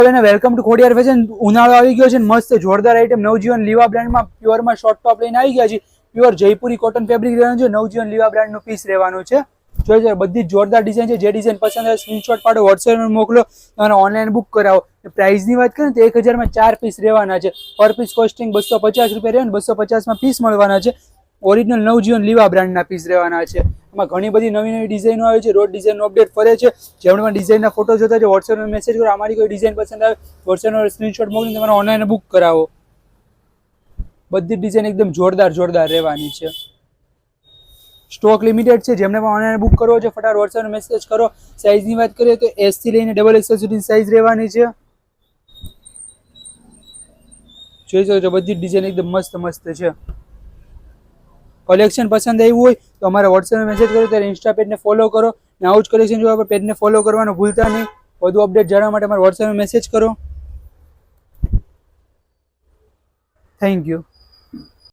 Welcome to Khodiyar fashion. ઉનાળો આવી ગયો છે ને મસ્ત જોરદાર આઈટમ નવજીવન લીવા બ્રાન્ડમાં પ્યોરમાં શોર્ટ ટોપ લઈને આવી ગયા છે. પ્યોર જયપુરી કોટન ફેબ્રિક રહેવાનું છે. નવજીવન લીવા બ્રાન્ડનું પીસ રહેવાનું છે. જોઈ બધી જોરદાર ડિઝાઇન છે. જે ડિઝાઇન પસંદ આવે સ્ક્રીનશોટ પાડો, વોટ્સએપમાં મોકલો અને ઓનલાઈન બુક કરાવો. પ્રાઇસની વાત કરીએ તો 1000 માં 4 પીસ રહેવાના છે. પર પીસ કોસ્ટિંગ 250 રૂપિયા રહે ને 250 માં પીસ મળવાના છે. ઓરિજિનલ નવજીવન લીવા બ્રાન્ડના પીસ રહેવાના છે. એમાં ઘણી બધી નવી નવી ડિઝાઇનો આવે છે. રોજ ડિઝાઇનનો અપડેટ ફરે છે. જેમણે પણ ડિઝાઇનના ફોટો જોતા છે વોટ્સએપમાં મેસેજ કરો. અમારી કોઈ ડિઝાઇન પસંદ આવે વોટ્સએપમાં સ્ક્રીનશોટ મોકલીને તમારે ઓનલાઈન બુક કરાવો. બધી ડિઝાઇન એકદમ જોરદાર રહેવાની છે. સ્ટોક લિમિટેડ છે. જેમને પણ ઓનલાઈન બુક કરવો છે ફટાફટ વોટ્સએપમાં મેસેજ કરો. સાઇઝની વાત કરીએ તો S થી લઈને XXL સુધીની સાઇઝ રહેવાની છે. જોઈ શકો છો બધી ડિઝાઇન એકદમ મસ્ત છે. કલેક્શન પસંદ આવ્યું હોય તો અમારે વોટ્સએપમાં મેસેજ કરો. ત્યારે ઇન્સ્ટા પેજને ફોલો કરો અને આવું જ કલેક્શન જોવા પેજને ફોલો કરવાનું ભૂલતા નહીં. વધુ અપડેટ જાણવા માટે અમારે વોટ્સએપમાં મેસેજ કરો. Thank you.